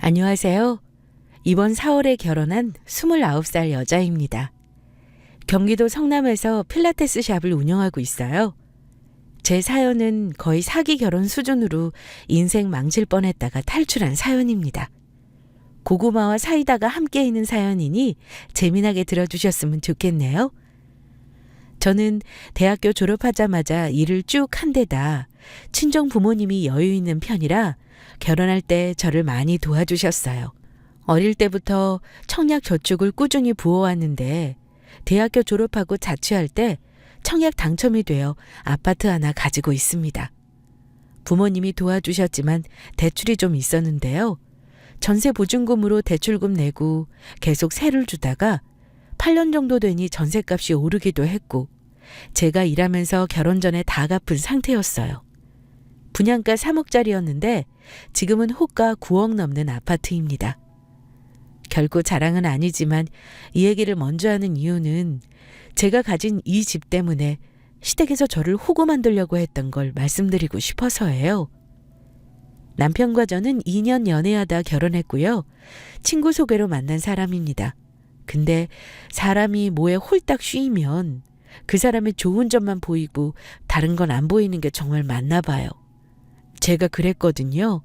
안녕하세요. 이번 4월에 결혼한 29살 여자입니다. 경기도 성남에서 필라테스 샵을 운영하고 있어요. 제 사연은 거의 사기 결혼 수준으로 인생 망칠 뻔했다가 탈출한 사연입니다. 고구마와 사이다가 함께 있는 사연이니 재미나게 들어주셨으면 좋겠네요. 저는 대학교 졸업하자마자 일을 쭉 한 데다 친정 부모님이 여유 있는 편이라 결혼할 때 저를 많이 도와주셨어요. 어릴 때부터 청약 저축을 꾸준히 부어왔는데 대학교 졸업하고 자취할 때 청약 당첨이 되어 아파트 하나 가지고 있습니다. 부모님이 도와주셨지만 대출이 좀 있었는데요. 전세 보증금으로 대출금 내고 계속 세를 주다가 8년 정도 되니 전세값이 오르기도 했고 제가 일하면서 결혼 전에 다 갚은 상태였어요. 분양가 3억짜리였는데 지금은 호가 9억 넘는 아파트입니다. 결코 자랑은 아니지만 이 얘기를 먼저 하는 이유는 제가 가진 이 집 때문에 시댁에서 저를 호구 만들려고 했던 걸 말씀드리고 싶어서예요. 남편과 저는 2년 연애하다 결혼했고요. 친구 소개로 만난 사람입니다. 근데 사람이 뭐에 홀딱 쉬이면 그 사람의 좋은 점만 보이고 다른 건 안 보이는 게 정말 맞나 봐요. 제가 그랬거든요.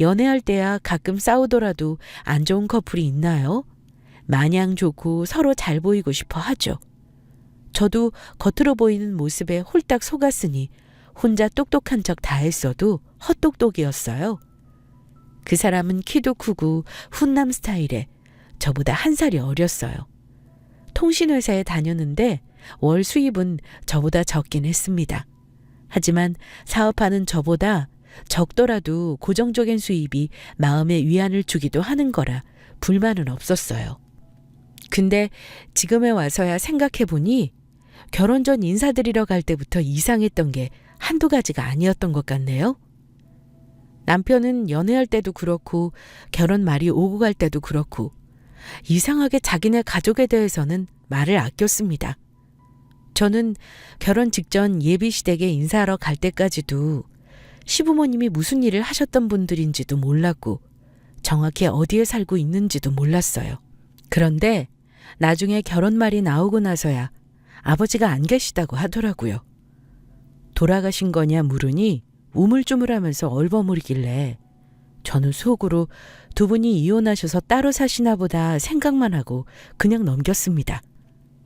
연애할 때야 가끔 싸우더라도 안 좋은 커플이 있나요? 마냥 좋고 서로 잘 보이고 싶어 하죠. 저도 겉으로 보이는 모습에 홀딱 속았으니 혼자 똑똑한 척 다 했어도 헛똑똑이었어요. 그 사람은 키도 크고 훈남 스타일에 저보다 한 살이 어렸어요. 통신회사에 다녔는데 월 수입은 저보다 적긴 했습니다. 하지만 사업하는 저보다 적더라도 고정적인 수입이 마음의 위안을 주기도 하는 거라 불만은 없었어요. 근데 지금에 와서야 생각해보니 결혼 전 인사드리러 갈 때부터 이상했던 게 한두 가지가 아니었던 것 같네요. 남편은 연애할 때도 그렇고 결혼 말이 오고 갈 때도 그렇고 이상하게 자기네 가족에 대해서는 말을 아꼈습니다. 저는 결혼 직전 예비 시댁에 인사하러 갈 때까지도 시부모님이 무슨 일을 하셨던 분들인지도 몰랐고 정확히 어디에 살고 있는지도 몰랐어요. 그런데 나중에 결혼 말이 나오고 나서야 아버지가 안 계시다고 하더라고요. 돌아가신 거냐 물으니 우물쭈물하면서 얼버무리길래 저는 속으로 두 분이 이혼하셔서 따로 사시나 보다 생각만 하고 그냥 넘겼습니다.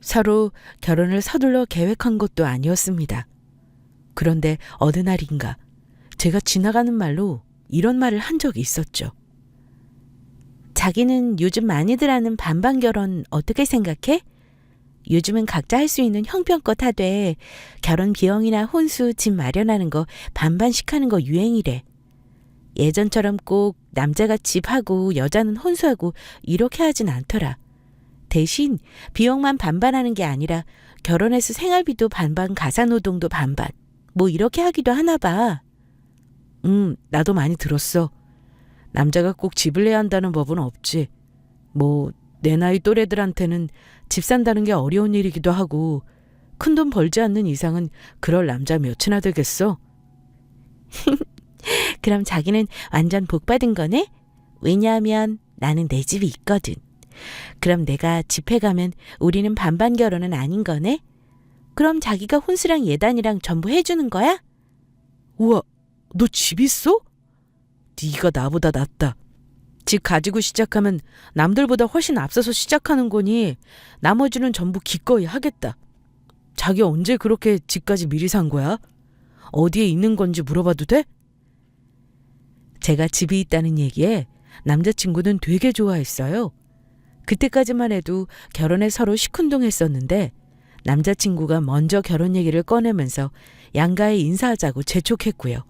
서로 결혼을 서둘러 계획한 것도 아니었습니다. 그런데 어느 날인가 제가 지나가는 말로 이런 말을 한 적이 있었죠. 자기는 요즘 많이들 하는 반반 결혼 어떻게 생각해? 요즘은 각자 할 수 있는 형편껏 하되 결혼 비용이나 혼수, 집 마련하는 거 반반씩 하는 거 유행이래. 예전처럼 꼭 남자가 집하고 여자는 혼수하고 이렇게 하진 않더라. 대신 비용만 반반하는 게 아니라 결혼해서 생활비도 반반, 가사노동도 반반 뭐 이렇게 하기도 하나 봐. 나도 많이 들었어. 남자가 꼭 집을 내야 한다는 법은 없지. 뭐 내 나이 또래들한테는 집 산다는 게 어려운 일이기도 하고 큰돈 벌지 않는 이상은 그럴 남자 몇이나 되겠어? 그럼 자기는 완전 복 받은 거네? 왜냐하면 나는 내 집이 있거든. 그럼 내가 집에 가면 우리는 반반 결혼은 아닌 거네? 그럼 자기가 혼수랑 예단이랑 전부 해주는 거야? 우와, 너 집 있어? 네가 나보다 낫다. 집 가지고 시작하면 남들보다 훨씬 앞서서 시작하는 거니 나머지는 전부 기꺼이 하겠다. 자기 언제 그렇게 집까지 미리 산 거야? 어디에 있는 건지 물어봐도 돼? 제가 집이 있다는 얘기에 남자친구는 되게 좋아했어요. 그때까지만 해도 결혼에 서로 시큰둥했었는데 남자친구가 먼저 결혼 얘기를 꺼내면서 양가에 인사하자고 재촉했고요.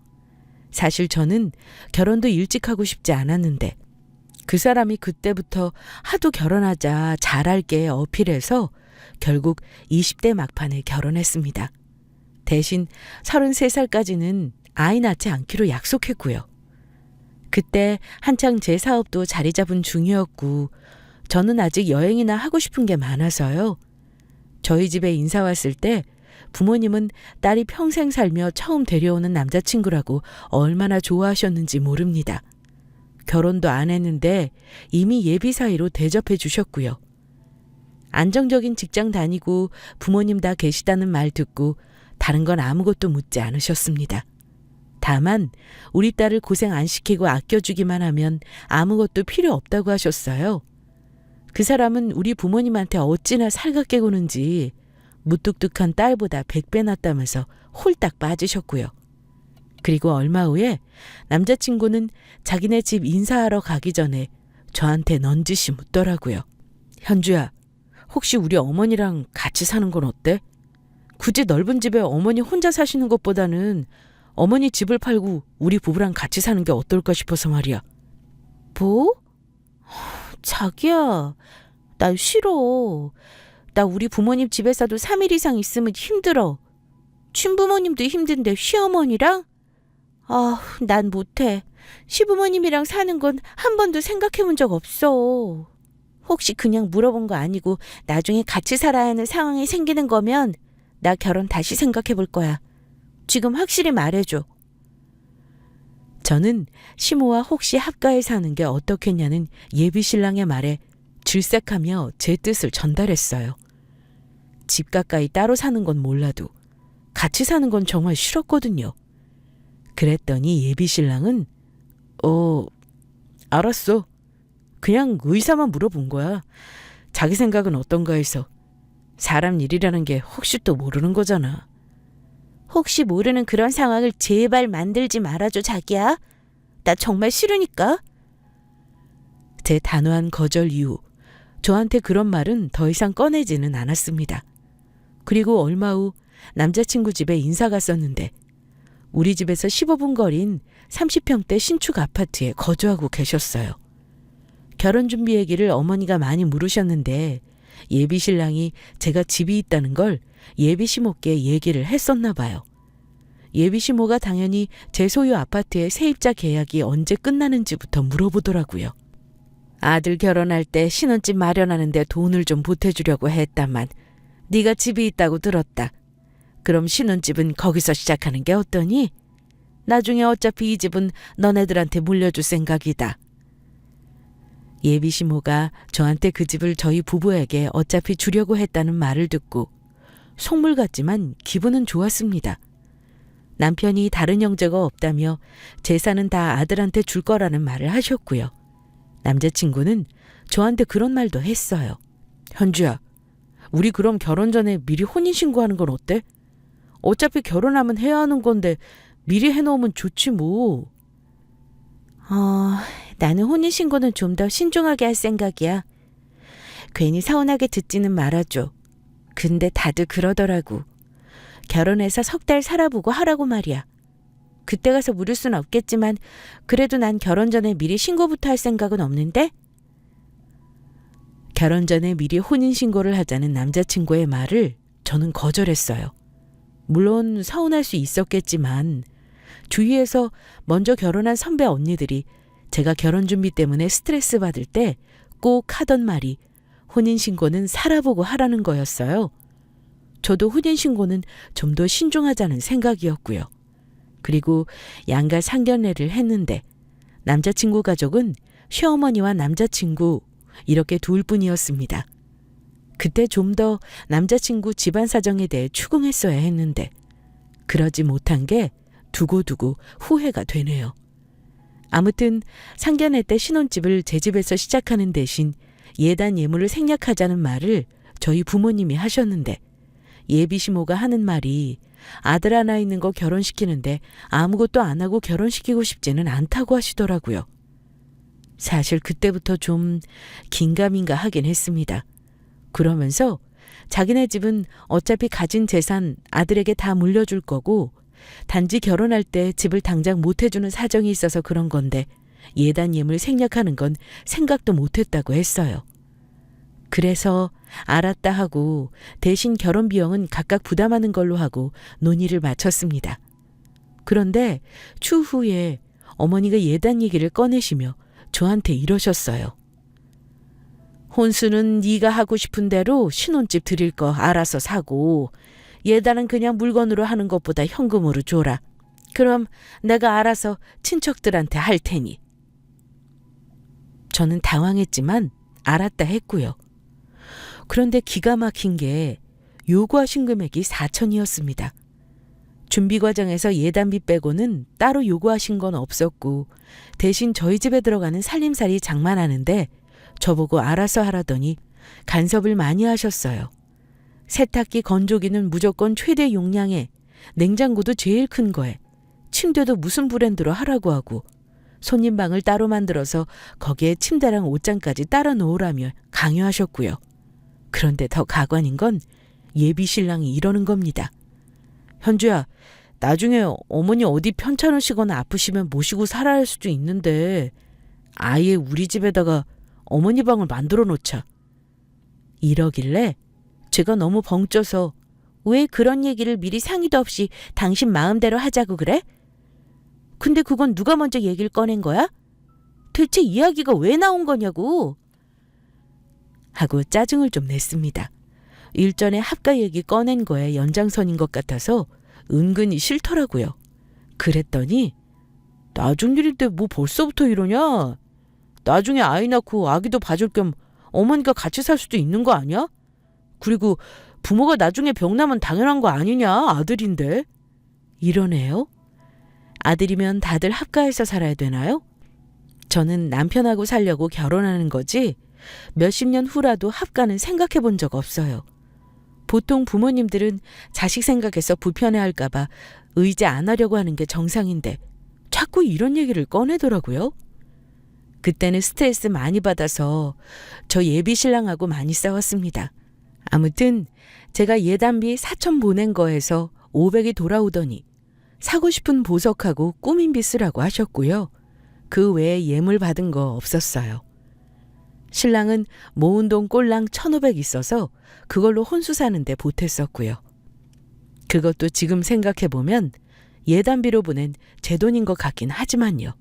사실 저는 결혼도 일찍 하고 싶지 않았는데 그 사람이 그때부터 하도 결혼하자 잘할게 어필해서 결국 20대 막판에 결혼했습니다. 대신 33살까지는 아이 낳지 않기로 약속했고요. 그때 한창 제 사업도 자리 잡은 중이었고 저는 아직 여행이나 하고 싶은 게 많아서요. 저희 집에 인사 왔을 때 부모님은 딸이 평생 살며 처음 데려오는 남자친구라고 얼마나 좋아하셨는지 모릅니다. 결혼도 안 했는데 이미 예비 사이로 대접해 주셨고요. 안정적인 직장 다니고 부모님 다 계시다는 말 듣고 다른 건 아무것도 묻지 않으셨습니다. 다만 우리 딸을 고생 안 시키고 아껴주기만 하면 아무것도 필요 없다고 하셨어요. 그 사람은 우리 부모님한테 어찌나 살갑게 구는지 무뚝뚝한 딸보다 100배 낫다면서 홀딱 빠지셨고요. 그리고 얼마 후에 남자친구는 자기네 집 인사하러 가기 전에 저한테 넌지시 묻더라고요. 현주야, 혹시 우리 어머니랑 같이 사는 건 어때? 굳이 넓은 집에 어머니 혼자 사시는 것보다는 어머니 집을 팔고 우리 부부랑 같이 사는 게 어떨까 싶어서 말이야. 뭐? 자기야, 나 싫어. 나 우리 부모님 집에서도 3일 이상 있으면 힘들어. 친부모님도 힘든데 시어머니랑? 난 못해. 시부모님이랑 사는 건 한 번도 생각해 본 적 없어. 혹시 그냥 물어본 거 아니고 나중에 같이 살아야 하는 상황이 생기는 거면 나 결혼 다시 생각해 볼 거야. 지금 확실히 말해줘. 저는 시모와 혹시 합가해 사는 게 어떻겠냐는 예비 신랑의 말에 질색하며 제 뜻을 전달했어요. 집 가까이 따로 사는 건 몰라도 같이 사는 건 정말 싫었거든요. 그랬더니 예비 신랑은 알았어. 그냥 의사만 물어본 거야. 자기 생각은 어떤가 해서. 사람 일이라는 게 혹시 또 모르는 거잖아. 혹시 모르는 그런 상황을 제발 만들지 말아줘, 자기야. 나 정말 싫으니까. 제 단호한 거절 이후 저한테 그런 말은 더 이상 꺼내지는 않았습니다. 그리고 얼마 후 남자친구 집에 인사 갔었는데 우리 집에서 15분 거리인 30평대 신축 아파트에 거주하고 계셨어요. 결혼 준비 얘기를 어머니가 많이 물으셨는데 예비 신랑이 제가 집이 있다는 걸 예비 시모께 얘기를 했었나 봐요. 예비 시모가 당연히 제 소유 아파트의 세입자 계약이 언제 끝나는지부터 물어보더라고요. 아들 결혼할 때 신혼집 마련하는데 돈을 좀 보태주려고 했다만 네가 집이 있다고 들었다. 그럼 신혼집은 거기서 시작하는 게 어떠니? 나중에 어차피 이 집은 너네들한테 물려줄 생각이다. 예비 시모가 저한테 그 집을 저희 부부에게 어차피 주려고 했다는 말을 듣고 속물 같지만 기분은 좋았습니다. 남편이 다른 형제가 없다며 재산은 다 아들한테 줄 거라는 말을 하셨고요. 남자친구는 저한테 그런 말도 했어요. 현주야, 우리 그럼 결혼 전에 미리 혼인신고하는 건 어때? 어차피 결혼하면 해야 하는 건데 미리 해놓으면 좋지 뭐. 나는 혼인신고는 좀 더 신중하게 할 생각이야. 괜히 서운하게 듣지는 말아줘. 근데 다들 그러더라고. 결혼해서 석 달 살아보고 하라고 말이야. 그때 가서 물을 순 없겠지만 그래도 난 결혼 전에 미리 신고부터 할 생각은 없는데? 결혼 전에 미리 혼인신고를 하자는 남자친구의 말을 저는 거절했어요. 물론 서운할 수 있었겠지만 주위에서 먼저 결혼한 선배 언니들이 제가 결혼 준비 때문에 스트레스 받을 때 꼭 하던 말이 혼인신고는 살아보고 하라는 거였어요. 저도 혼인신고는 좀 더 신중하자는 생각이었고요. 그리고 양가 상견례를 했는데 남자친구 가족은 시어머니와 남자친구 이렇게 둘뿐이었습니다. 그때 좀 더 남자친구 집안 사정에 대해 추궁했어야 했는데 그러지 못한 게 두고두고 후회가 되네요. 아무튼 상견례 때 신혼집을 제 집에서 시작하는 대신 예단 예물을 생략하자는 말을 저희 부모님이 하셨는데 예비 시모가 하는 말이 아들 하나 있는 거 결혼시키는데 아무것도 안 하고 결혼시키고 싶지는 않다고 하시더라고요. 사실 그때부터 좀 긴가민가 하긴 했습니다. 그러면서 자기네 집은 어차피 가진 재산 아들에게 다 물려줄 거고 단지 결혼할 때 집을 당장 못 해주는 사정이 있어서 그런 건데 예단 예물 생략하는 건 생각도 못했다고 했어요. 그래서 알았다 하고 대신 결혼 비용은 각각 부담하는 걸로 하고 논의를 마쳤습니다. 그런데 추후에 어머니가 예단 얘기를 꺼내시며 저한테 이러셨어요. 혼수는 네가 하고 싶은 대로 신혼집 드릴 거 알아서 사고 예단은 그냥 물건으로 하는 것보다 현금으로 줘라. 그럼 내가 알아서 친척들한테 할 테니. 저는 당황했지만 알았다 했고요. 그런데 기가 막힌 게 요구하신 금액이 4천이었습니다. 준비 과정에서 예단비 빼고는 따로 요구하신 건 없었고 대신 저희 집에 들어가는 살림살이 장만하는데 저보고 알아서 하라더니 간섭을 많이 하셨어요. 세탁기, 건조기는 무조건 최대 용량에, 냉장고도 제일 큰 거에, 침대도 무슨 브랜드로 하라고 하고 손님방을 따로 만들어서 거기에 침대랑 옷장까지 따라 놓으라며 강요하셨고요. 그런데 더 가관인 건 예비 신랑이 이러는 겁니다. 현주야, 나중에 어머니 어디 편찮으시거나 아프시면 모시고 살아야 할 수도 있는데 아예 우리 집에다가 어머니 방을 만들어 놓자. 이러길래 제가 너무 벙쪄서 왜 그런 얘기를 미리 상의도 없이 당신 마음대로 하자고 그래? 근데 그건 누가 먼저 얘기를 꺼낸 거야? 대체 이야기가 왜 나온 거냐고. 하고 짜증을 좀 냈습니다. 일전에 합가 얘기 꺼낸 거에 연장선인 것 같아서 은근히 싫더라고요. 그랬더니 나중 일인데 뭐 벌써부터 이러냐? 나중에 아이 낳고 아기도 봐줄 겸 어머니가 같이 살 수도 있는 거 아니야? 그리고 부모가 나중에 병나면 당연한 거 아니냐? 아들인데. 이러네요. 아들이면 다들 합가해서 살아야 되나요? 저는 남편하고 살려고 결혼하는 거지 몇십 년 후라도 합가는 생각해 본 적 없어요. 보통 부모님들은 자식 생각해서 불편해할까 봐 의지 안 하려고 하는 게 정상인데 자꾸 이런 얘기를 꺼내더라고요. 그때는 스트레스 많이 받아서 저 예비 신랑하고 많이 싸웠습니다. 아무튼 제가 예단비 4천 보낸 거에서 500이 돌아오더니 사고 싶은 보석하고 꾸민 빚 쓰라고 하셨고요. 그 외에 예물 받은 거 없었어요. 신랑은 모은 돈 꼴랑 1,500 있어서 그걸로 혼수 사는데 보탰었고요. 그것도 지금 생각해보면 예단비로 보낸 제 돈인 것 같긴 하지만요.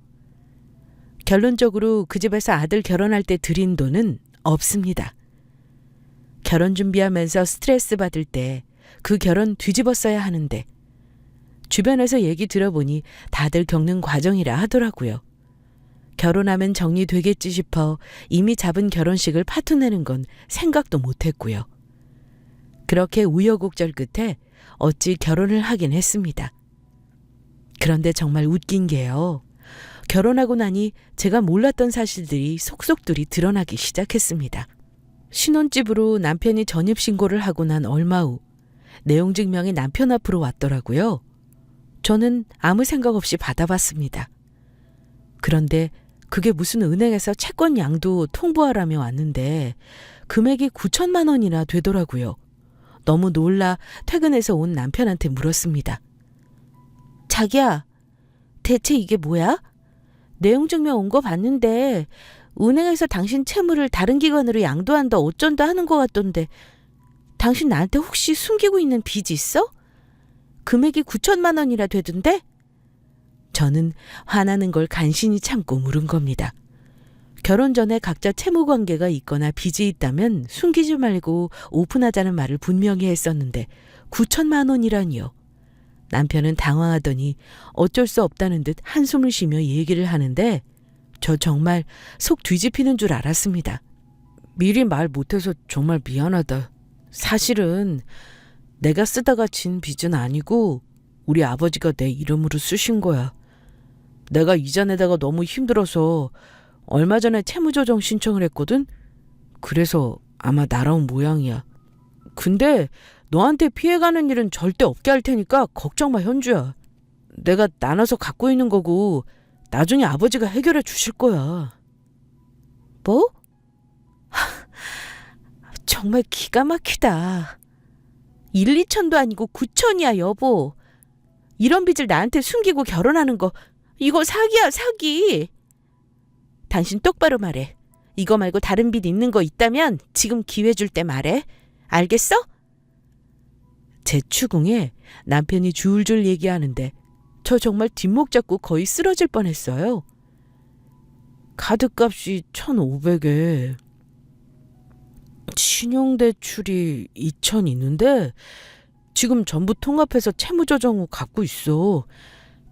결론적으로 그 집에서 아들 결혼할 때 드린 돈은 없습니다. 결혼 준비하면서 스트레스 받을 때 그 결혼 뒤집었어야 하는데 주변에서 얘기 들어보니 다들 겪는 과정이라 하더라고요. 결혼하면 정리되겠지 싶어 이미 잡은 결혼식을 파토내는 건 생각도 못했고요. 그렇게 우여곡절 끝에 어찌 결혼을 하긴 했습니다. 그런데 정말 웃긴 게요. 결혼하고 나니 제가 몰랐던 사실들이 속속들이 드러나기 시작했습니다. 신혼집으로 남편이 전입신고를 하고 난 얼마 후 내용 증명이 남편 앞으로 왔더라고요. 저는 아무 생각 없이 받아봤습니다. 그런데 그게 무슨 은행에서 채권 양도 통보하라며 왔는데 금액이 9천만 원이나 되더라고요. 너무 놀라 퇴근해서 온 남편한테 물었습니다. 자기야, 대체 이게 뭐야? 내용 증명 온 거 봤는데 은행에서 당신 채무를 다른 기관으로 양도한다 어쩐다 하는 것 같던데 당신 나한테 혹시 숨기고 있는 빚이 있어? 금액이 9천만 원이나 되던데? 저는 화나는 걸 간신히 참고 물은 겁니다. 결혼 전에 각자 채무 관계가 있거나 빚이 있다면 숨기지 말고 오픈하자는 말을 분명히 했었는데 9천만 원이라니요. 남편은 당황하더니 어쩔 수 없다는 듯 한숨을 쉬며 얘기를 하는데 저 정말 속 뒤집히는 줄 알았습니다. 미리 말 못해서 정말 미안하다. 사실은 내가 쓰다가 진 빚은 아니고 우리 아버지가 내 이름으로 쓰신 거야. 내가 이자내다가 너무 힘들어서 얼마 전에 채무조정 신청을 했거든. 그래서 아마 날아온 모양이야. 근데 너한테 피해가는 일은 절대 없게 할 테니까 걱정 마, 현주야. 내가 나눠서 갖고 있는 거고 나중에 아버지가 해결해 주실 거야. 뭐? 정말 기가 막히다. 1, 2천도 아니고 9천이야, 여보. 이런 빚을 나한테 숨기고 결혼하는 거 이거 사기야, 사기. 당신 똑바로 말해. 이거 말고 다른 빚 있는 거 있다면 지금 기회 줄 때 말해. 알겠어? 제 추궁에 남편이 줄줄 얘기하는데 저 정말 뒷목 잡고 거의 쓰러질 뻔했어요. 카드값이 1,500에 신용대출이 2천 있는데 지금 전부 통합해서 채무조정 후 갚고 있어.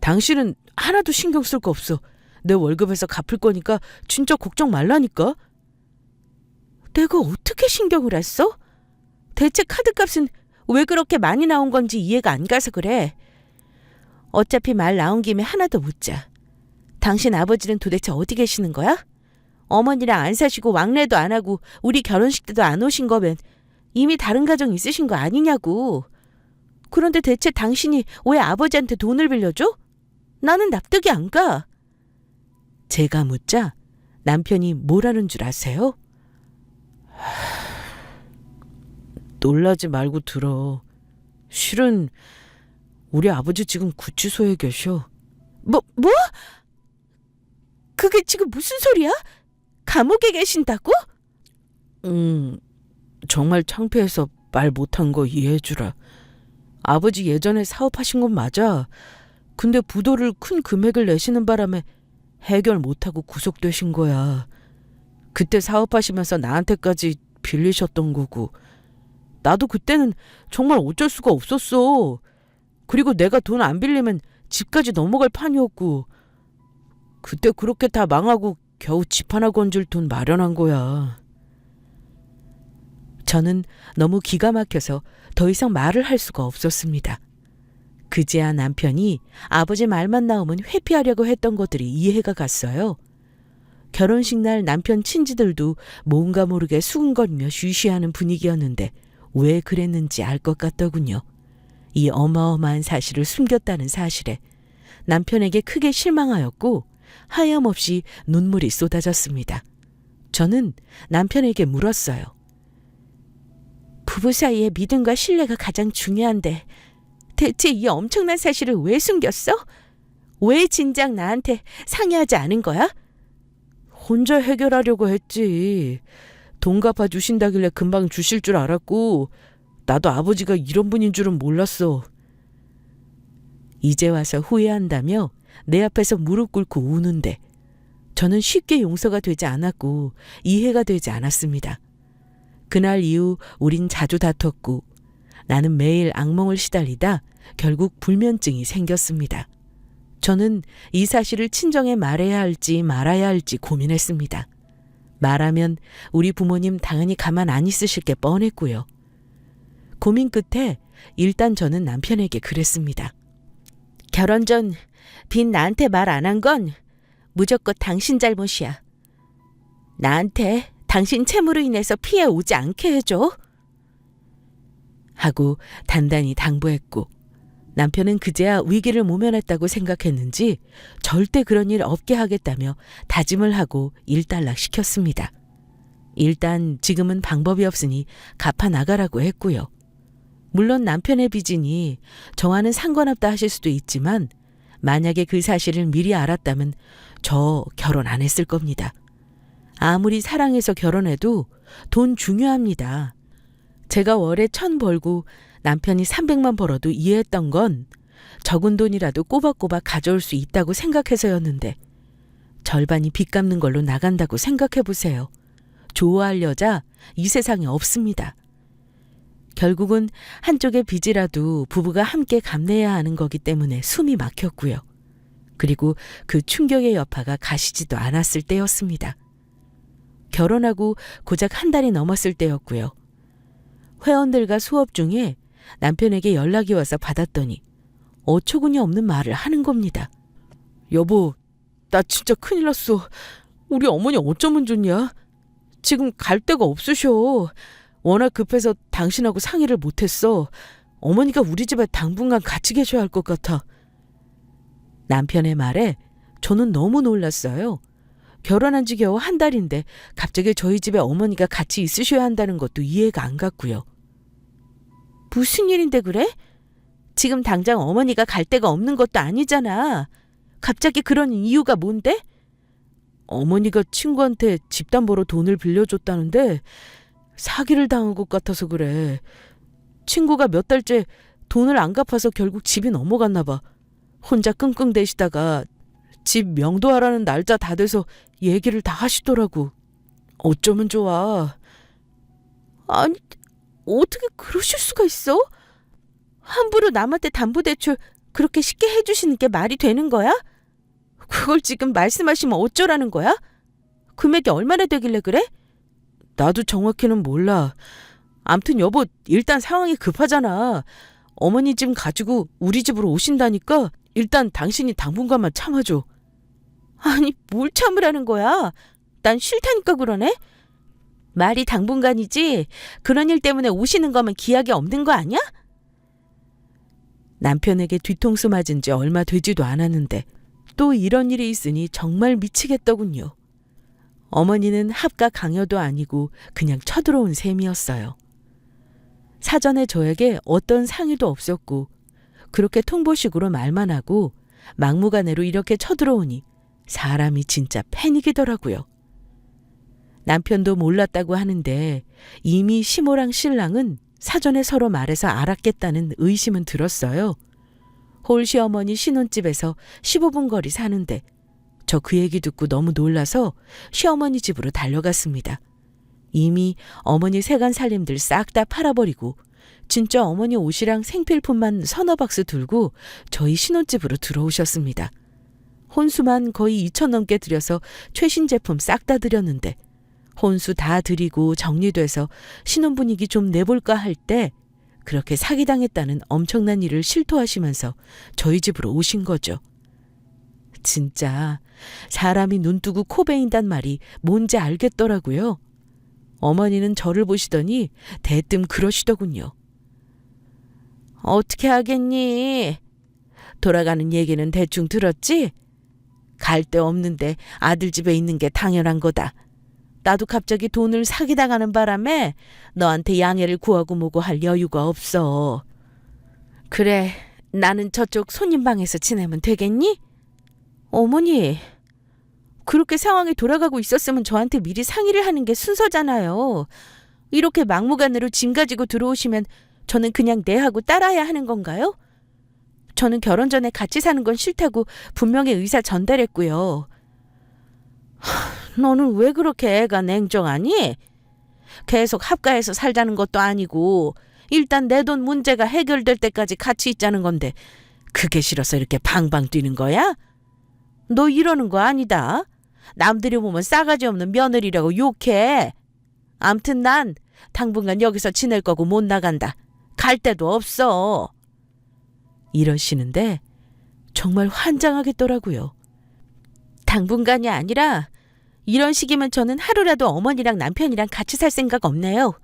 당신은 하나도 신경 쓸 거 없어. 내 월급에서 갚을 거니까 진짜 걱정 말라니까. 내가 어떻게 신경을 했어? 대체 카드값은 왜 그렇게 많이 나온 건지 이해가 안 가서 그래. 어차피 말 나온 김에 하나 더 묻자. 당신 아버지는 도대체 어디 계시는 거야? 어머니랑 안 사시고 왕래도 안 하고 우리 결혼식 때도 안 오신 거면 이미 다른 가정 있으신 거 아니냐고. 그런데 대체 당신이 왜 아버지한테 돈을 빌려줘? 나는 납득이 안 가. 제가 묻자 남편이 뭐라는 줄 아세요? 놀라지 말고 들어. 실은 우리 아버지 지금 구치소에 계셔. 뭐? 그게 지금 무슨 소리야? 감옥에 계신다고? 정말 창피해서 말 못한 거 이해해주라. 아버지 예전에 사업하신 건 맞아. 근데 부도를 큰 금액을 내시는 바람에 해결 못하고 구속되신 거야. 그때 사업하시면서 나한테까지 빌리셨던 거고. 나도 그때는 정말 어쩔 수가 없었어. 그리고 내가 돈 안 빌리면 집까지 넘어갈 판이었고. 그때 그렇게 다 망하고 겨우 집 하나 건질 돈 마련한 거야. 저는 너무 기가 막혀서 더 이상 말을 할 수가 없었습니다. 그제야 남편이 아버지 말만 나오면 회피하려고 했던 것들이 이해가 갔어요. 결혼식 날 남편 친지들도 뭔가 모르게 수근거리며 쉬쉬하는 분위기였는데 왜 그랬는지 알 것 같더군요. 이 어마어마한 사실을 숨겼다는 사실에 남편에게 크게 실망하였고 하염없이 눈물이 쏟아졌습니다. 저는 남편에게 물었어요. 부부 사이의 믿음과 신뢰가 가장 중요한데 대체 이 엄청난 사실을 왜 숨겼어? 왜 진작 나한테 상의하지 않은 거야? 혼자 해결하려고 했지. 돈 갚아주신다길래 금방 주실 줄 알았고 나도 아버지가 이런 분인 줄은 몰랐어. 이제 와서 후회한다며 내 앞에서 무릎 꿇고 우는데 저는 쉽게 용서가 되지 않았고 이해가 되지 않았습니다. 그날 이후 우린 자주 다퉜고 나는 매일 악몽을 시달리다 결국 불면증이 생겼습니다. 저는 이 사실을 친정에 말해야 할지 말아야 할지 고민했습니다. 말하면 우리 부모님 당연히 가만 안 있으실 게 뻔했고요. 고민 끝에 일단 저는 남편에게 그랬습니다. 결혼 전 빈 나한테 말 안 한 건 무조건 당신 잘못이야. 나한테 당신 채무로 인해서 피해 오지 않게 해줘. 하고 단단히 당부했고 남편은 그제야 위기를 모면했다고 생각했는지 절대 그런 일 없게 하겠다며 다짐을 하고 일단락시켰습니다. 일단 지금은 방법이 없으니 갚아 나가라고 했고요. 물론 남편의 빚이니 저와는 상관없다 하실 수도 있지만 만약에 그 사실을 미리 알았다면 저 결혼 안 했을 겁니다. 아무리 사랑해서 결혼해도 돈 중요합니다. 제가 월에 1,000 벌고 남편이 300만 벌어도 이해했던 건 적은 돈이라도 꼬박꼬박 가져올 수 있다고 생각해서였는데 절반이 빚 갚는 걸로 나간다고 생각해보세요. 좋아할 여자 이 세상에 없습니다. 결국은 한쪽의 빚이라도 부부가 함께 갚내야 하는 거기 때문에 숨이 막혔고요. 그리고 그 충격의 여파가 가시지도 않았을 때였습니다. 결혼하고 고작 1달이 넘었을 때였고요. 회원들과 수업 중에 남편에게 연락이 와서 받았더니 어처구니 없는 말을 하는 겁니다. 여보, 나 진짜 큰일 났어. 우리 어머니 어쩌면 좋냐? 지금 갈 데가 없으셔. 워낙 급해서 당신하고 상의를 못했어. 어머니가 우리 집에 당분간 같이 계셔야 할 것 같아. 남편의 말에 저는 너무 놀랐어요. 결혼한 지 겨우 1달인데 갑자기 저희 집에 어머니가 같이 있으셔야 한다는 것도 이해가 안 갔고요. 무슨 일인데 그래? 지금 당장 어머니가 갈 데가 없는 것도 아니잖아. 갑자기 그런 이유가 뭔데? 어머니가 친구한테 집담 보러 돈을 빌려줬다는데 사기를 당한 것 같아서 그래. 친구가 몇 달째 돈을 안 갚아서 결국 집이 넘어갔나 봐. 혼자 끙끙대시다가 집 명도하라는 날짜 다 돼서 얘기를 다 하시더라고. 어쩌면 좋아. 아니, 어떻게 그러실 수가 있어? 함부로 남한테 담보대출 그렇게 쉽게 해주시는 게 말이 되는 거야? 그걸 지금 말씀하시면 어쩌라는 거야? 금액이 얼마나 되길래 그래? 나도 정확히는 몰라. 암튼 여보, 일단 상황이 급하잖아. 어머니 짐 가지고 우리 집으로 오신다니까 일단 당신이 당분간만 참아줘. 아니, 뭘 참으라는 거야? 난 싫다니까 그러네? 말이 당분간이지 그런 일 때문에 오시는 거면 기약이 없는 거 아니야? 남편에게 뒤통수 맞은 지 얼마 되지도 않았는데 또 이런 일이 있으니 정말 미치겠더군요. 어머니는 합가 강요도 아니고 그냥 쳐들어온 셈이었어요. 사전에 저에게 어떤 상의도 없었고 그렇게 통보식으로 말만 하고 막무가내로 이렇게 쳐들어오니 사람이 진짜 패닉이더라고요. 남편도 몰랐다고 하는데 이미 시모랑 신랑은 사전에 서로 말해서 알았겠다는 의심은 들었어요. 홀 시어머니 신혼집에서 15분 거리 사는데 저 그 얘기 듣고 너무 놀라서 시어머니 집으로 달려갔습니다. 이미 어머니 세간 살림들 싹 다 팔아버리고 진짜 어머니 옷이랑 생필품만 서너 박스 들고 저희 신혼집으로 들어오셨습니다. 혼수만 거의 2천 넘게 들여서 최신 제품 싹 다 드렸는데 혼수 다 드리고 정리돼서 신혼 분위기 좀 내볼까 할 때 그렇게 사기당했다는 엄청난 일을 실토하시면서 저희 집으로 오신 거죠. 진짜 사람이 눈 뜨고 코 베인단 말이 뭔지 알겠더라고요. 어머니는 저를 보시더니 대뜸 그러시더군요. 어떻게 하겠니? 돌아가는 얘기는 대충 들었지? 갈 데 없는데 아들 집에 있는 게 당연한 거다. 나도 갑자기 돈을 사기당하는 바람에 너한테 양해를 구하고 뭐고 할 여유가 없어. 그래, 나는 저쪽 손님방에서 지내면 되겠니? 어머니, 그렇게 상황이 돌아가고 있었으면 저한테 미리 상의를 하는 게 순서잖아요. 이렇게 막무가내로 짐 가지고 들어오시면 저는 그냥 네 하고 따라야 하는 건가요? 저는 결혼 전에 같이 사는 건 싫다고 분명히 의사 전달했고요. 너는 왜 그렇게 애가 냉정하니? 계속 합가해서 살자는 것도 아니고 일단 내 돈 문제가 해결될 때까지 같이 있자는 건데 그게 싫어서 이렇게 방방 뛰는 거야? 너 이러는 거 아니다. 남들이 보면 싸가지 없는 며느리라고 욕해. 암튼 난 당분간 여기서 지낼 거고 못 나간다. 갈 데도 없어. 이러시는데 정말 환장하겠더라고요. 당분간이 아니라 이런 식이면 저는 하루라도 어머니랑 남편이랑 같이 살 생각 없네요.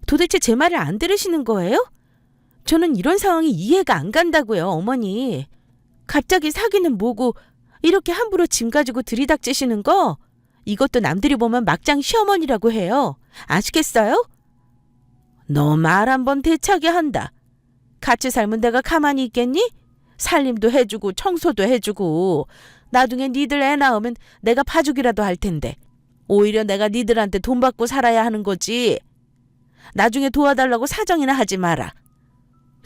도대체 제 말을 안 들으시는 거예요? 저는 이런 상황이 이해가 안 간다고요, 어머니. 갑자기 사귀는 뭐고 이렇게 함부로 짐 가지고 들이닥치시는 거 이것도 남들이 보면 막장 시어머니라고 해요. 아시겠어요? 너 말 한번 대차게 한다. 같이 살면 내가 가만히 있겠니? 살림도 해주고 청소도 해주고 나중에 니들 애 낳으면 내가 봐주기라도 할 텐데 오히려 내가 니들한테 돈 받고 살아야 하는 거지. 나중에 도와달라고 사정이나 하지 마라.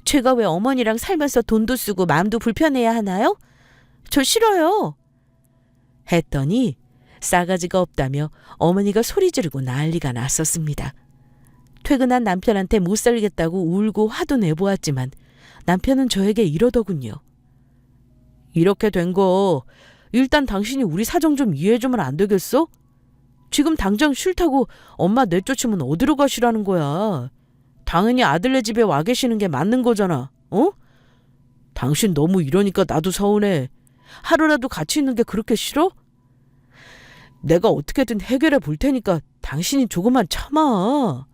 제가 왜 어머니랑 살면서 돈도 쓰고 마음도 불편해야 하나요? 저 싫어요. 했더니 싸가지가 없다며 어머니가 소리 지르고 난리가 났었습니다. 퇴근한 남편한테 못 살겠다고 울고 화도 내보았지만 남편은 저에게 이러더군요. 이렇게 된 거 일단 당신이 우리 사정 좀 이해해주면 안 되겠어? 지금 당장 싫다고 엄마 내쫓으면 어디로 가시라는 거야. 당연히 아들네 집에 와 계시는 게 맞는 거잖아. 어? 당신 너무 이러니까 나도 서운해. 하루라도 같이 있는 게 그렇게 싫어? 내가 어떻게든 해결해 볼 테니까 당신이 조금만 참아.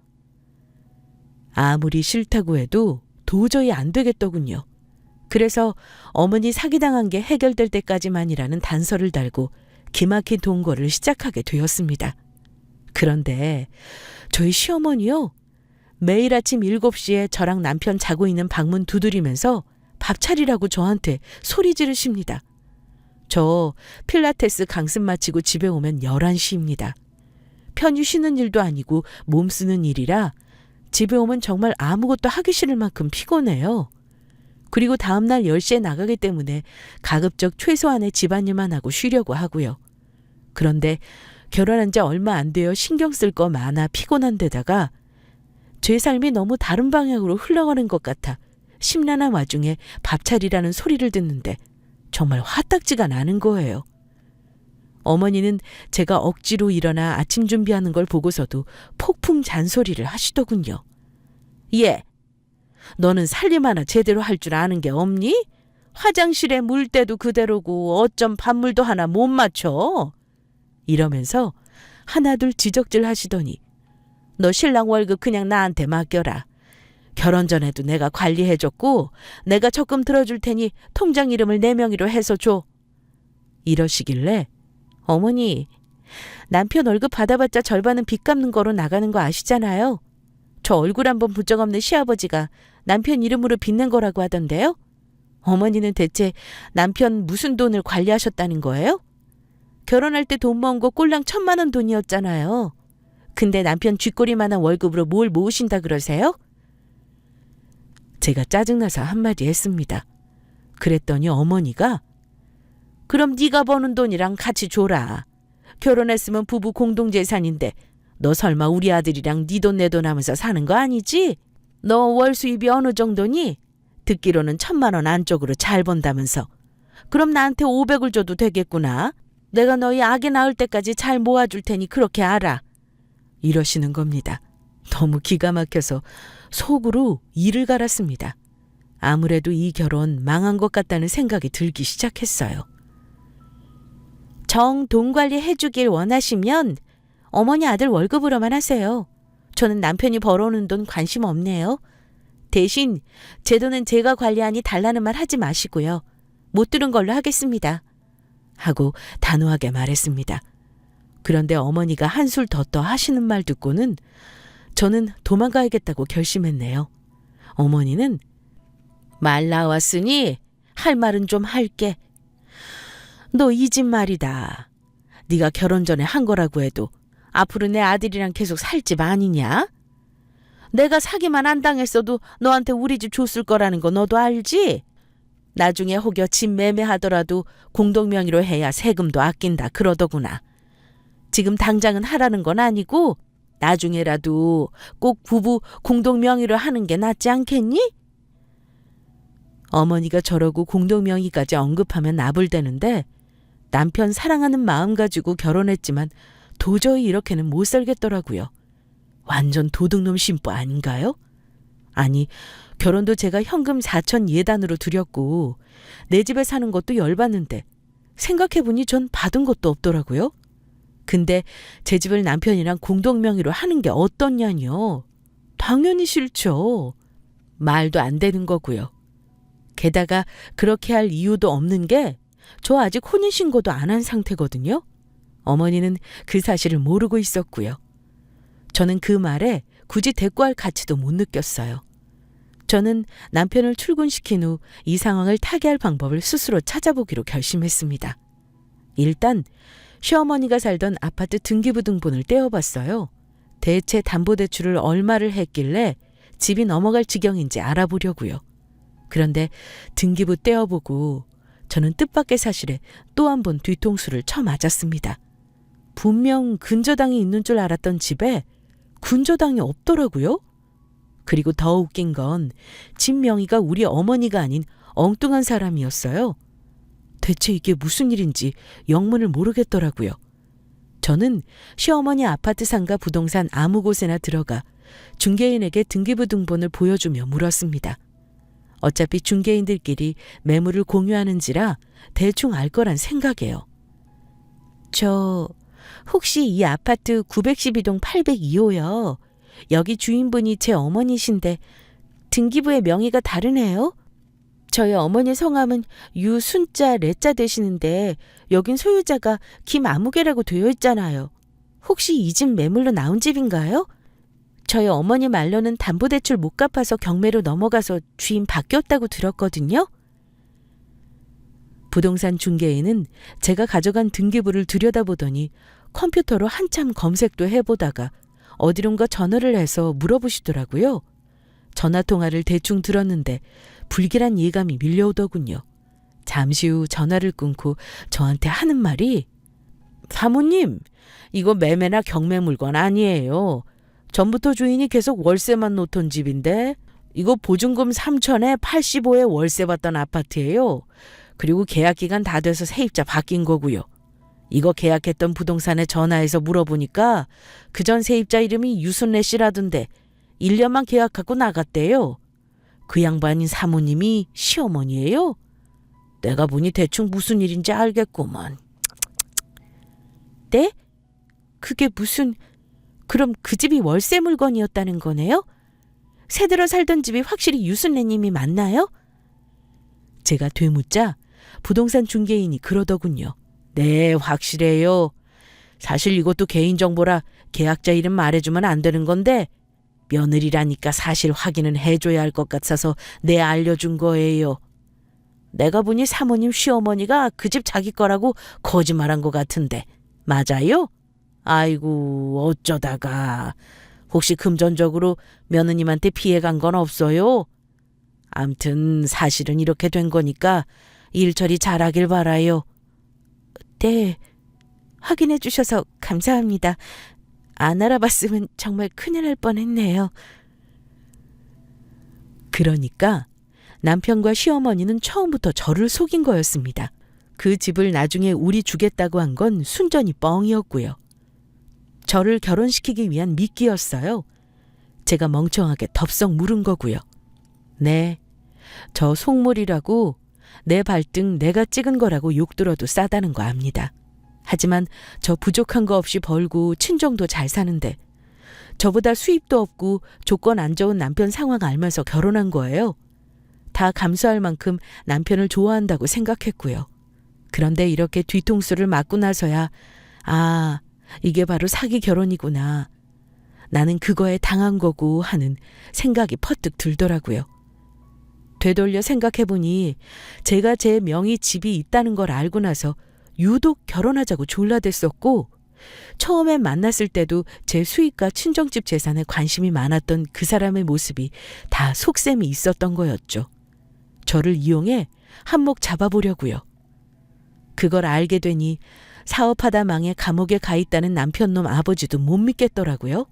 아무리 싫다고 해도 도저히 안 되겠더군요. 그래서 어머니 사기당한 게 해결될 때까지만이라는 단서를 달고 기막힌 동거를 시작하게 되었습니다. 그런데 저희 시어머니요. 매일 아침 7시에 저랑 남편 자고 있는 방문 두드리면서 밥 차리라고 저한테 소리 지르십니다. 저 필라테스 강습 마치고 집에 오면 11시입니다. 편히 쉬는 일도 아니고 몸 쓰는 일이라 집에 오면 정말 아무것도 하기 싫을 만큼 피곤해요. 그리고 다음날 10시에 나가기 때문에 가급적 최소한의 집안일만 하고 쉬려고 하고요. 그런데 결혼한 지 얼마 안 되어 신경 쓸 거 많아 피곤한 데다가 제 삶이 너무 다른 방향으로 흘러가는 것 같아 심란한 와중에 밥 차리라는 소리를 듣는데 정말 화딱지가 나는 거예요. 어머니는 제가 억지로 일어나 아침 준비하는 걸 보고서도 폭풍 잔소리를 하시더군요. 예, 너는 살림 하나 제대로 할 줄 아는 게 없니? 화장실에 물때도 그대로고 어쩜 밥물도 하나 못 맞춰? 이러면서 하나둘 지적질 하시더니 너 신랑 월급 그냥 나한테 맡겨라. 결혼 전에도 내가 관리해줬고 내가 적금 들어줄 테니 통장 이름을 내 명의로 해서 줘. 이러시길래 어머니, 남편 월급 받아봤자 절반은 빚 갚는 거로 나가는 거 아시잖아요. 저 얼굴 한번 본 적 없는 시아버지가 남편 이름으로 빚낸 거라고 하던데요. 어머니는 대체 남편 무슨 돈을 관리하셨다는 거예요? 결혼할 때 돈 모은 거 꼴랑 1,000만 원 돈이었잖아요. 근데 남편 쥐꼬리만한 월급으로 뭘 모으신다 그러세요? 제가 짜증나서 한마디 했습니다. 그랬더니 어머니가 그럼 네가 버는 돈이랑 같이 줘라. 결혼했으면 부부 공동재산인데 너 설마 우리 아들이랑 네 돈 내 돈 하면서 사는 거 아니지? 너 월 수입이 어느 정도니? 듣기로는 1,000만 원 안쪽으로 잘 번다면서. 그럼 나한테 500을 줘도 되겠구나. 내가 너희 아기 낳을 때까지 잘 모아줄 테니 그렇게 알아. 이러시는 겁니다. 너무 기가 막혀서 속으로 이를 갈았습니다. 아무래도 이 결혼 망한 것 같다는 생각이 들기 시작했어요. 정 돈 관리 해주길 원하시면 어머니 아들 월급으로만 하세요. 저는 남편이 벌어오는 돈 관심 없네요. 대신 제 돈은 제가 관리하니 달라는 말 하지 마시고요. 못 들은 걸로 하겠습니다. 하고 단호하게 말했습니다. 그런데 어머니가 한술 더 하시는 말 듣고는 저는 도망가야겠다고 결심했네요. 어머니는 말 나왔으니 할 말은 좀 할게. 너 이 집 말이다. 네가 결혼 전에 한 거라고 해도 앞으로 내 아들이랑 계속 살 집 아니냐? 내가 사기만 안 당했어도 너한테 우리 집 줬을 거라는 거 너도 알지? 나중에 혹여 집 매매하더라도 공동명의로 해야 세금도 아낀다 그러더구나. 지금 당장은 하라는 건 아니고 나중에라도 꼭 부부 공동명의로 하는 게 낫지 않겠니? 어머니가 저러고 공동명의까지 언급하면 나불대는데 남편 사랑하는 마음 가지고 결혼했지만 도저히 이렇게는 못 살겠더라고요. 완전 도둑놈 신부 아닌가요? 아니, 결혼도 제가 현금 4천 예단으로 드렸고 내 집에 사는 것도 열받는데 생각해보니 전 받은 것도 없더라고요. 근데 제 집을 남편이랑 공동명의로 하는 게 어떻냐뇨. 당연히 싫죠. 말도 안 되는 거고요. 게다가 그렇게 할 이유도 없는 게 저 아직 혼인신고도 안 한 상태거든요. 어머니는 그 사실을 모르고 있었고요. 저는 그 말에 굳이 대꾸할 가치도 못 느꼈어요. 저는 남편을 출근시킨 후 이 상황을 타개할 방법을 스스로 찾아보기로 결심했습니다. 일단 시어머니가 살던 아파트 등기부등본을 떼어봤어요. 대체 담보대출을 얼마를 했길래 집이 넘어갈 지경인지 알아보려고요. 그런데 등기부 떼어보고 저는 뜻밖의 사실에 또 한 번 뒤통수를 쳐맞았습니다. 분명 근저당이 있는 줄 알았던 집에 군저당이 없더라고요. 그리고 더 웃긴 건 집 명의가 우리 어머니가 아닌 엉뚱한 사람이었어요. 대체 이게 무슨 일인지 영문을 모르겠더라고요. 저는 시어머니 아파트 상가 부동산 아무 곳에나 들어가 중개인에게 등기부등본을 보여주며 물었습니다. 어차피 중개인들끼리 매물을 공유하는지라 대충 알 거란 생각이에요. 저 혹시 이 아파트 912동 802호요. 여기 주인분이 제 어머니신데 등기부의 명의가 다르네요. 저희 어머니 성함은 유순자 레자 되시는데 여긴 소유자가 김아무개라고 되어 있잖아요. 혹시 이 집 매물로 나온 집인가요? 저희 어머니 말로는 담보대출 못 갚아서 경매로 넘어가서 주인 바뀌었다고 들었거든요. 부동산 중개인은 제가 가져간 등기부를 들여다보더니 컴퓨터로 한참 검색도 해보다가 어디론가 전화를 해서 물어보시더라고요. 전화통화를 대충 들었는데 불길한 예감이 밀려오더군요. 잠시 후 전화를 끊고 저한테 하는 말이 사모님, 이거 매매나 경매 물건 아니에요. 전부터 주인이 계속 월세만 놓던 집인데 이거 보증금 3천에 85에 월세 받던 아파트예요. 그리고 계약 기간 다 돼서 세입자 바뀐 거고요. 이거 계약했던 부동산에 전화해서 물어보니까 그전 세입자 이름이 유순래 씨라던데 1년만 계약하고 나갔대요. 그 양반인 사모님이 시어머니예요. 내가 보니 대충 무슨 일인지 알겠구먼. 네? 그게 무슨... 그럼 그 집이 월세 물건이었다는 거네요? 새들어 살던 집이 확실히 유순래님이 맞나요? 제가 되묻자 부동산 중개인이 그러더군요. 네, 확실해요. 사실 이것도 개인정보라 계약자 이름 말해주면 안 되는 건데 며느리라니까 사실 확인은 해줘야 할 것 같아서 내 알려준 거예요. 내가 보니 사모님 시어머니가 그 집 자기 거라고 거짓말한 것 같은데 맞아요? 아이고 어쩌다가 혹시 금전적으로 며느님한테 피해간 건 없어요? 암튼 사실은 이렇게 된 거니까 일 처리 잘하길 바라요. 네, 확인해 주셔서 감사합니다. 안 알아봤으면 정말 큰일 날 뻔했네요. 그러니까 남편과 시어머니는 처음부터 저를 속인 거였습니다. 그 집을 나중에 우리 주겠다고 한 건 순전히 뻥이었고요. 저를 결혼시키기 위한 미끼였어요. 제가 멍청하게 덥석 물은 거고요. 네, 저 속물이라고 내 발등 내가 찍은 거라고 욕 들어도 싸다는 거 압니다. 하지만 저 부족한 거 없이 벌고 친정도 잘 사는데 저보다 수입도 없고 조건 안 좋은 남편 상황 알면서 결혼한 거예요. 다 감수할 만큼 남편을 좋아한다고 생각했고요. 그런데 이렇게 뒤통수를 맞고 나서야 아, 이게 바로 사기 결혼이구나. 나는 그거에 당한 거고 하는 생각이 퍼뜩 들더라고요. 되돌려 생각해보니 제가 제 명의 집이 있다는 걸 알고 나서 유독 결혼하자고 졸라댔었고 처음에 만났을 때도 제 수입과 친정집 재산에 관심이 많았던 그 사람의 모습이 다 속셈이 있었던 거였죠. 저를 이용해 한몫 잡아보려고요. 그걸 알게 되니 사업하다 망해 감옥에 가 있다는 남편놈 아버지도 못 믿겠더라고요.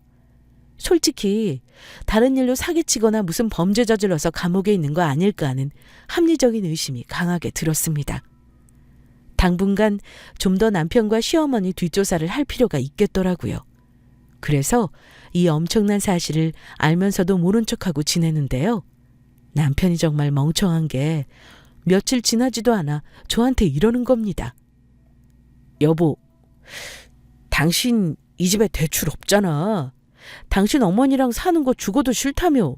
솔직히 다른 일로 사기치거나 무슨 범죄 저질러서 감옥에 있는 거 아닐까 하는 합리적인 의심이 강하게 들었습니다. 당분간 좀 더 남편과 시어머니 뒷조사를 할 필요가 있겠더라고요. 그래서 이 엄청난 사실을 알면서도 모른 척하고 지내는데요. 남편이 정말 멍청한 게 며칠 지나지도 않아 저한테 이러는 겁니다. 여보, 당신 이 집에 대출 없잖아. 당신 어머니랑 사는 거 죽어도 싫다며.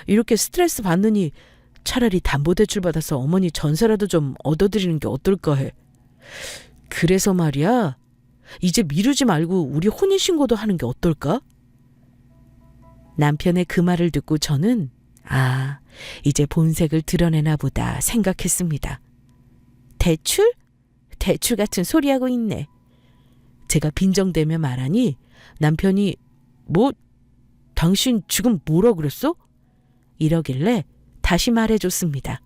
이렇게 스트레스 받느니 차라리 담보대출 받아서 어머니 전세라도 좀 얻어드리는 게 어떨까 해. 그래서 말이야, 이제 미루지 말고 우리 혼인신고도 하는 게 어떨까? 남편의 그 말을 듣고 저는 이제 본색을 드러내나 보다 생각했습니다. 대출? 대출 같은 소리하고 있네. 제가 빈정대며 말하니 남편이 뭐? 당신 지금 뭐라 그랬어? 이러길래 다시 말해줬습니다.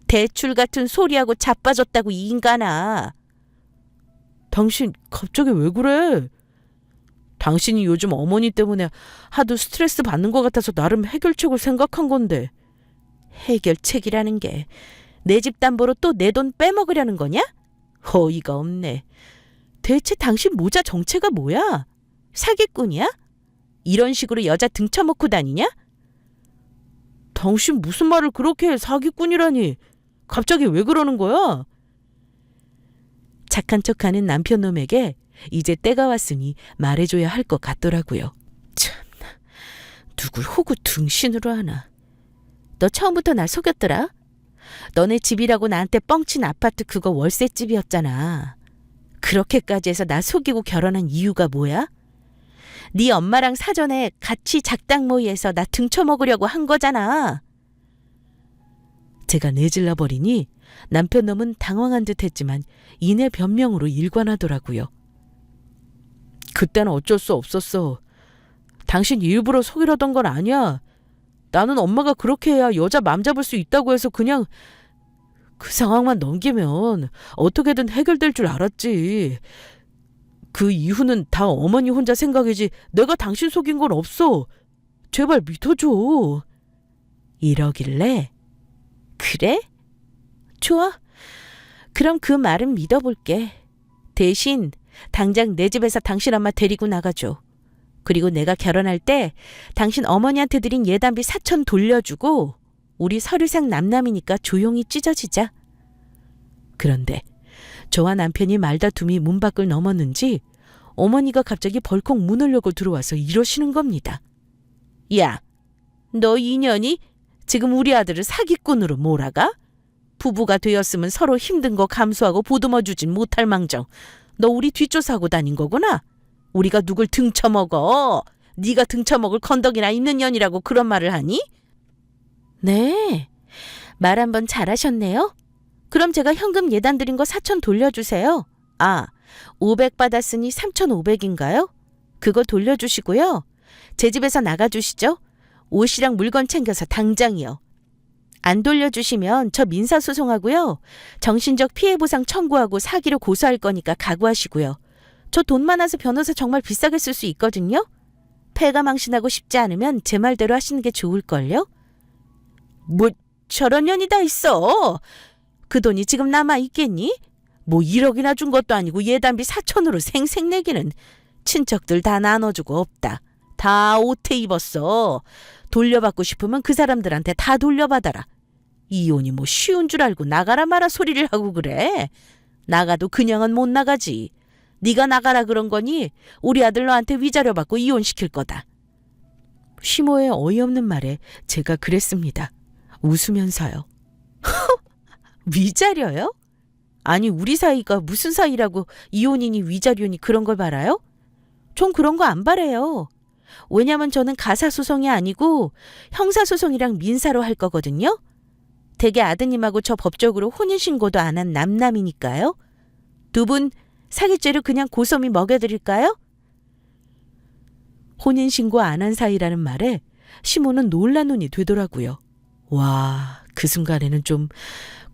대출 같은 소리하고 자빠졌다고 이 인간아. 당신 갑자기 왜 그래? 당신이 요즘 어머니 때문에 하도 스트레스 받는 것 같아서 나름 해결책을 생각한 건데. 해결책이라는 게 내 집 담보로 또 내 돈 빼먹으려는 거냐? 어이가 없네. 대체 당신 모자 정체가 뭐야? 사기꾼이야? 이런 식으로 여자 등쳐먹고 다니냐? 당신 무슨 말을 그렇게 해. 사기꾼이라니. 갑자기 왜 그러는 거야? 착한 척하는 남편놈에게 이제 때가 왔으니 말해줘야 할 것 같더라고요. 참나, 누굴 호구 등신으로 하나. 너 처음부터 날 속였더라? 너네 집이라고 나한테 뻥친 아파트 그거 월세집이었잖아. 그렇게까지 해서 나 속이고 결혼한 이유가 뭐야? 네 엄마랑 사전에 같이 작당 모의해서 나 등쳐먹으려고 한 거잖아. 제가 내질러 버리니 남편놈은 당황한 듯 했지만 이내 변명으로 일관하더라고요. 그때는 어쩔 수 없었어. 당신 일부러 속이려던 건 아니야. 나는 엄마가 그렇게 해야 여자 맘 잡을 수 있다고 해서 그냥 그 상황만 넘기면 어떻게든 해결될 줄 알았지. 그 이후는 다 어머니 혼자 생각이지 내가 당신 속인 건 없어. 제발 믿어줘. 이러길래 그래? 좋아. 그럼 그 말은 믿어볼게. 대신 당장 내 집에서 당신 엄마 데리고 나가줘. 그리고 내가 결혼할 때 당신 어머니한테 드린 예단비 4천 돌려주고 우리 서류상 남남이니까 조용히 찢어지자. 그런데 저와 남편이 말다툼이 문 밖을 넘었는지 어머니가 갑자기 벌컥 문을 열고 들어와서 이러시는 겁니다. 야, 너 인연이 지금 우리 아들을 사기꾼으로 몰아가? 부부가 되었으면 서로 힘든 거 감수하고 보듬어주진 못할 망정 너 우리 뒷조사하고 다닌 거구나. 우리가 누굴 등쳐먹어. 네가 등쳐먹을 건덕이나 있는 년이라고 그런 말을 하니? 네, 말 한번 잘하셨네요. 그럼 제가 현금 예단 드린 거 4천 돌려주세요. 아, 500 받았으니 3,500인가요? 그거 돌려주시고요. 제 집에서 나가주시죠. 옷이랑 물건 챙겨서 당장이요. 안 돌려주시면 저 민사소송하고요. 정신적 피해보상 청구하고 사기로 고소할 거니까 각오하시고요. 저 돈 많아서 변호사 정말 비싸게 쓸 수 있거든요. 폐가 망신하고 싶지 않으면 제 말대로 하시는 게 좋을걸요? 뭐 저런 년이 다 있어. 그 돈이 지금 남아있겠니? 뭐 1억이나 준 것도 아니고 예단비 4천으로 생색내기는. 친척들 다 나눠주고 없다. 다 오태 입었어. 돌려받고 싶으면 그 사람들한테 다 돌려받아라. 이혼이 뭐 쉬운 줄 알고 나가라 마라 소리를 하고 그래. 나가도 그냥은 못 나가지. 네가 나가라 그런 거니 우리 아들 너한테 위자료 받고 이혼시킬 거다. 시모의 어이없는 말에 제가 그랬습니다. 웃으면서요. 위자료요? 아니 우리 사이가 무슨 사이라고 이혼이니 위자료니 그런 걸 바라요? 전 그런 거 안 바래요. 왜냐면 저는 가사소송이 아니고 형사소송이랑 민사로 할 거거든요. 대개 아드님하고 저 법적으로 혼인신고도 안 한 남남이니까요. 두 분 사기죄로 그냥 고소미 먹여드릴까요? 혼인신고 안 한 사이라는 말에 시모는 놀란 눈이 되더라고요. 와, 그 순간에는 좀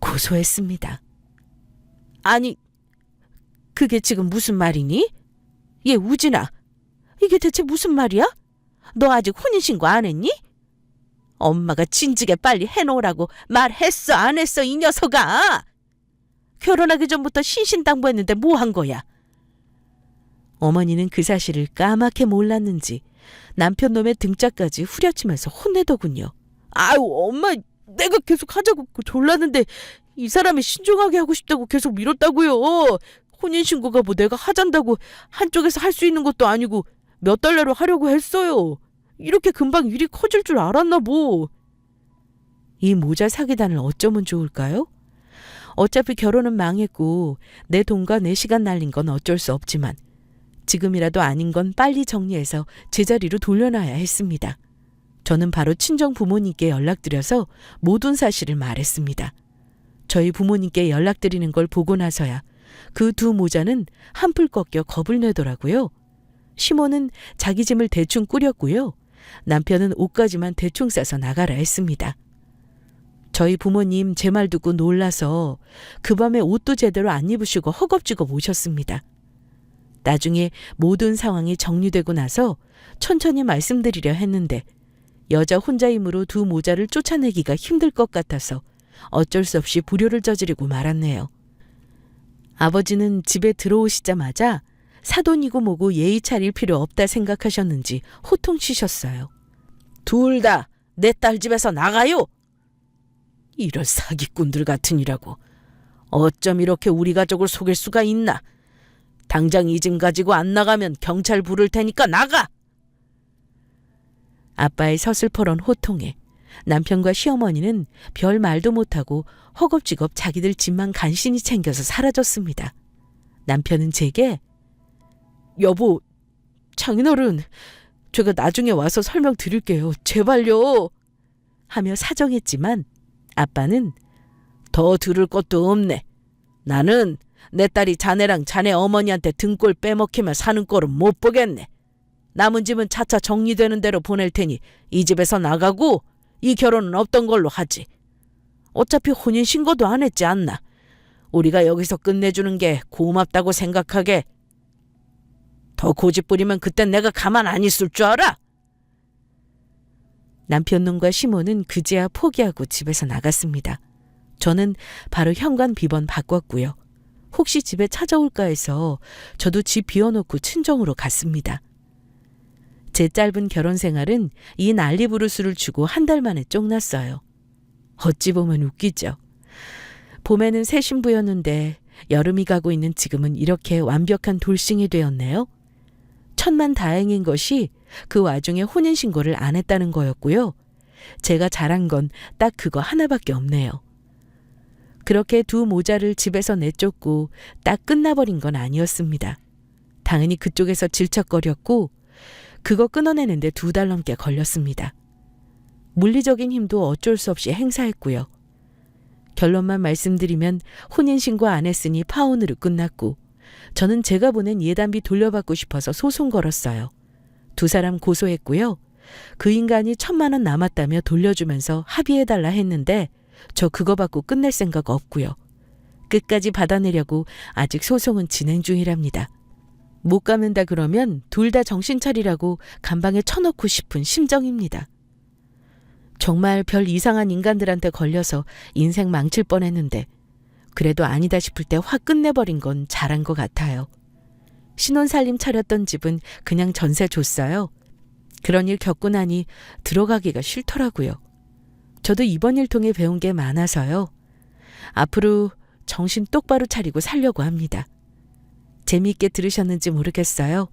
고소했습니다. 아니, 그게 지금 무슨 말이니? 얘 우진아, 이게 대체 무슨 말이야? 너 아직 혼인신고 안 했니? 엄마가 진즉에 빨리 해놓으라고 말했어 안 했어 이 녀석아. 결혼하기 전부터 신신당부했는데 뭐 한 거야? 어머니는 그 사실을 까맣게 몰랐는지 남편 놈의 등짝까지 후려치면서 혼내더군요. 아유 엄마, 내가 계속 하자고 졸랐는데 이 사람이 신중하게 하고 싶다고 계속 밀었다고요. 혼인신고가 뭐 내가 하잔다고 한쪽에서 할 수 있는 것도 아니고 몇 달 내로 하려고 했어요. 이렇게 금방 일이 커질 줄 알았나 뭐. 이 모자 사기단을 어쩌면 좋을까요? 어차피 결혼은 망했고 내 돈과 내 시간 날린 건 어쩔 수 없지만 지금이라도 아닌 건 빨리 정리해서 제자리로 돌려놔야 했습니다. 저는 바로 친정 부모님께 연락드려서 모든 사실을 말했습니다. 저희 부모님께 연락드리는 걸 보고 나서야 그 두 모자는 한풀 꺾여 겁을 내더라고요. 시모는 자기 짐을 대충 꾸렸고요. 남편은 옷까지만 대충 싸서 나가라 했습니다. 저희 부모님 제 말 듣고 놀라서 그 밤에 옷도 제대로 안 입으시고 허겁지겁 오셨습니다. 나중에 모든 상황이 정리되고 나서 천천히 말씀드리려 했는데 여자 혼자 힘으로 두 모자를 쫓아내기가 힘들 것 같아서 어쩔 수 없이 불효를 저지르고 말았네요. 아버지는 집에 들어오시자마자 사돈이고 뭐고 예의 차릴 필요 없다 생각하셨는지 호통치셨어요. 둘 다 내 딸 집에서 나가요. 이런 사기꾼들 같으니라고. 어쩜 이렇게 우리 가족을 속일 수가 있나. 당장 이 짐 가지고 안 나가면 경찰 부를 테니까 나가. 아빠의 서슬퍼런 호통에 남편과 시어머니는 별 말도 못하고 허겁지겁 자기들 집만 간신히 챙겨서 사라졌습니다. 남편은 제게 여보, 장인어른, 제가 나중에 와서 설명드릴게요. 제발요. 하며 사정했지만 아빠는 더 들을 것도 없네. 나는 내 딸이 자네랑 자네 어머니한테 등골 빼먹히며 사는 꼴은 못 보겠네. 남은 집은 차차 정리되는 대로 보낼 테니 이 집에서 나가고 이 결혼은 없던 걸로 하지. 어차피 혼인신고도 안 했지 않나. 우리가 여기서 끝내주는 게 고맙다고 생각하게. 더 고집부리면 그땐 내가 가만 안 있을 줄 알아? 남편 놈과 시모는 그제야 포기하고 집에서 나갔습니다. 저는 바로 현관 비번 바꿨고요. 혹시 집에 찾아올까 해서 저도 집 비워놓고 친정으로 갔습니다. 제 짧은 결혼 생활은 이 난리부르스를 주고 한 달 만에 쫑났어요. 어찌 보면 웃기죠. 봄에는 새 신부였는데 여름이 가고 있는 지금은 이렇게 완벽한 돌싱이 되었네요. 천만 다행인 것이 그 와중에 혼인신고를 안 했다는 거였고요. 제가 잘한 건 딱 그거 하나밖에 없네요. 그렇게 두 모자를 집에서 내쫓고 딱 끝나버린 건 아니었습니다. 당연히 그쪽에서 질척거렸고 그거 끊어내는데 2달 넘게 걸렸습니다. 물리적인 힘도 어쩔 수 없이 행사했고요. 결론만 말씀드리면 혼인신고 안 했으니 파혼으로 끝났고 저는 제가 보낸 예단비 돌려받고 싶어서 소송 걸었어요. 2사람 고소했고요. 그 인간이 1,000만 원 남았다며 돌려주면서 합의해달라 했는데 저 그거 받고 끝낼 생각 없고요. 끝까지 받아내려고 아직 소송은 진행 중이랍니다. 못 갚는다 그러면 둘 다 정신 차리라고 감방에 쳐넣고 싶은 심정입니다. 정말 별 이상한 인간들한테 걸려서 인생 망칠 뻔했는데 그래도 아니다 싶을 때 확 끝내버린 건 잘한 것 같아요. 신혼살림 차렸던 집은 그냥 전세 줬어요. 그런 일 겪고 나니 들어가기가 싫더라고요. 저도 이번 일 통해 배운 게 많아서요. 앞으로 정신 똑바로 차리고 살려고 합니다. 재미있게 들으셨는지 모르겠어요.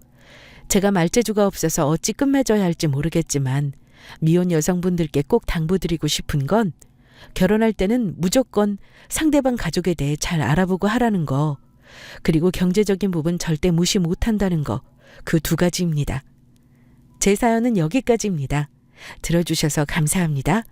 제가 말재주가 없어서 어찌 끝맺어야 할지 모르겠지만 미혼 여성분들께 꼭 당부드리고 싶은 건 결혼할 때는 무조건 상대방 가족에 대해 잘 알아보고 하라는 거, 그리고 경제적인 부분 절대 무시 못한다는 거, 그 2가지입니다. 제 사연은 여기까지입니다. 들어주셔서 감사합니다.